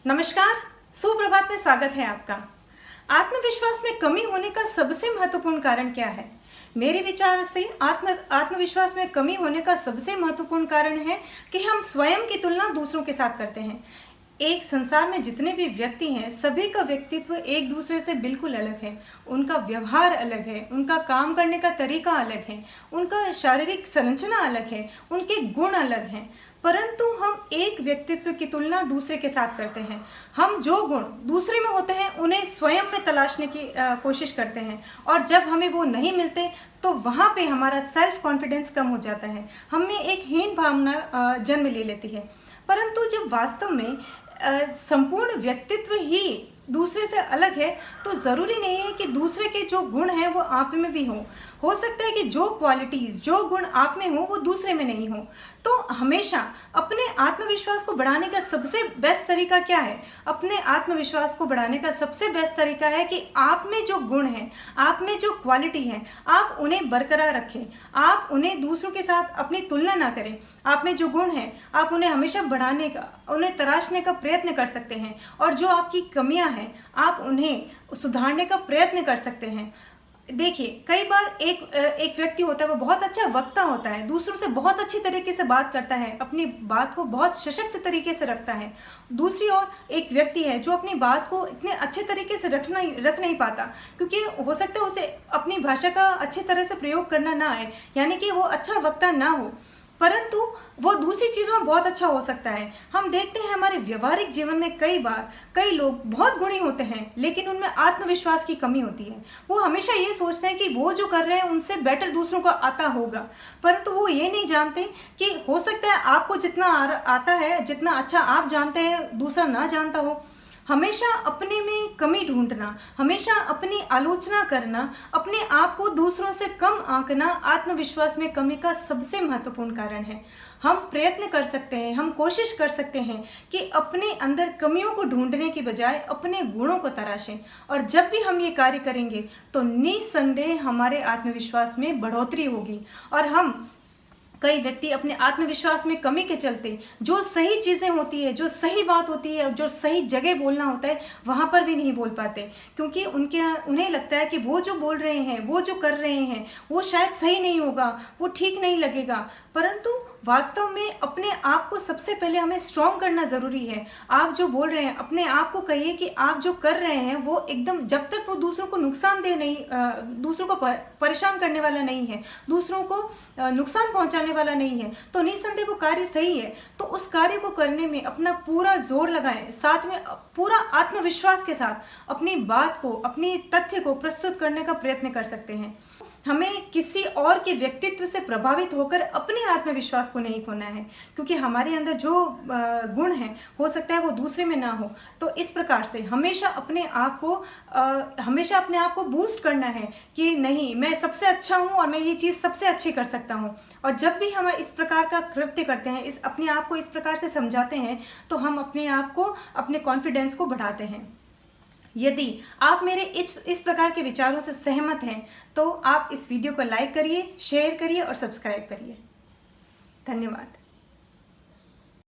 नमस्कार, सुप्रभात में स्वागत है आपका। आत्मविश्वास में कमी होने का सबसे महत्वपूर्ण कारण क्या है? मेरे विचार से आत्मविश्वास में कमी होने का सबसे महत्वपूर्ण कारण है कि हम स्वयं की तुलना दूसरों के साथ करते हैं। एक संसार में जितने भी व्यक्ति हैं, सभी का व्यक्तित्व एक दूसरे से बिल्कुल अलग है। उनका व्यवहार अलग है, उनका काम करने का तरीका अलग है, उनका शारीरिक संरचना अलग है, उनके गुण अलग हैं। परंतु हम एक व्यक्तित्व की तुलना दूसरे के साथ करते हैं। हम जो गुण दूसरे में होते हैं उन्हें स्वयं में तलाशने की कोशिश करते हैं, और जब हमें वो नहीं मिलते तो वहाँ पे हमारा सेल्फ कॉन्फिडेंस कम हो जाता है, हमें एक हीन भावना जन्म ले लेती है। परंतु जब वास्तव में संपूर्ण व्यक्तित्व ही दूसरे से अलग है, तो ज़रूरी नहीं है कि दूसरे के जो गुण हैं वो आप में भी हो सकता है कि जो क्वालिटीज़, जो गुण आप में हो वो दूसरे में नहीं हो। तो हमेशा अपने आत्मविश्वास को बढ़ाने का सबसे बेस्ट तरीका क्या है? अपने आत्मविश्वास को बढ़ाने का सबसे बेस्ट तरीका है कि आप में जो गुण हैं, आप में जो क्वालिटी है, आप उन्हें बरकरार रखें। आप उन्हें दूसरों के साथ अपनी तुलना ना करें। आप में जो गुण हैं, आप उन्हें हमेशा बढ़ाने का, उन्हें तराशने का प्रयत्न कर सकते हैं, और जो आपकी कमियां हैं आप उन्हें सुधारने का प्रयत्न कर सकते हैं। देखिए, कई बार एक व्यक्ति होता है, वो बहुत अच्छा वक्ता होता है, दूसरों से बहुत अच्छी तरीके से बात करता है, अपनी बात को बहुत सशक्त तरीके से रखता है। दूसरी ओर एक व्यक्ति है जो अपनी बात को इतने अच्छे तरीके से रख नहीं पाता, क्योंकि हो सकता है उसे अपनी भाषा का अच्छी तरह से प्रयोग करना ना आए, यानी कि वो अच्छा वक्ता ना हो, परंतु वो दूसरी चीज़ों में बहुत अच्छा हो सकता है। हम देखते हैं हमारे व्यवहारिक जीवन में कई बार कई लोग बहुत गुणी होते हैं, लेकिन उनमें आत्मविश्वास की कमी होती है। वो हमेशा ये सोचते हैं कि वो जो कर रहे हैं उनसे बेटर दूसरों को आता होगा, परंतु वो ये नहीं जानते कि हो सकता है आपको जितना आता है, जितना अच्छा आप जानते हैं, दूसरा ना जानता हो। हमेशा अपने में कमी ढूंढना, हमेशा अपनी आलोचना करना, अपने आप को दूसरों से कम आंकना आत्मविश्वास में कमी का सबसे महत्वपूर्ण कारण है। हम प्रयत्न कर सकते हैं, हम कोशिश कर सकते हैं कि अपने अंदर कमियों को ढूंढने की बजाय अपने गुणों को तराशें, और जब भी हम ये कार्य करेंगे तो निस्संदेह हमारे आत्मविश्वास में बढ़ोतरी होगी। और हम कई व्यक्ति अपने आत्मविश्वास में कमी के चलते जो सही चीज़ें होती है, जो सही बात होती है, जो सही जगह बोलना होता है, वहाँ पर भी नहीं बोल पाते, क्योंकि उन्हें लगता है कि वो जो बोल रहे हैं, वो जो कर रहे हैं, वो शायद सही नहीं होगा, वो ठीक नहीं लगेगा। परंतु वास्तव में अपने आप को सबसे पहले हमें स्ट्रॉन्ग करना ज़रूरी है। आप जो बोल रहे हैं, अपने आप को कहिए कि आप जो कर रहे हैं वो एकदम, जब तक वो दूसरों को नुकसानदेह नहीं, दूसरों को परेशान करने वाला नहीं है, दूसरों को नुकसान पहुंचाने वाला नहीं है, तो निस्संदेह वो कार्य सही है। तो उस कार्य को करने में अपना पूरा जोर लगाएं, साथ में पूरा आत्मविश्वास के साथ अपनी बात को, अपनी तथ्य को प्रस्तुत करने का प्रयत्न कर सकते हैं। हमें किसी और के व्यक्तित्व से प्रभावित होकर अपने आत्मविश्वास को नहीं खोना है, क्योंकि हमारे अंदर जो गुण हैं हो सकता है वो दूसरे में ना हो। तो इस प्रकार से हमेशा अपने आप को बूस्ट करना है कि नहीं, मैं सबसे अच्छा हूँ और मैं ये चीज़ सबसे अच्छी कर सकता हूँ। और जब भी हम इस प्रकार का कृत्य करते हैं, अपने आप को इस प्रकार से समझाते हैं, तो हम अपने आप को, अपने कॉन्फिडेंस को बढ़ाते हैं। यदि आप मेरे इस प्रकार के विचारों से सहमत हैं तो आप इस वीडियो को लाइक करिए, शेयर करिए और सब्सक्राइब करिए। धन्यवाद।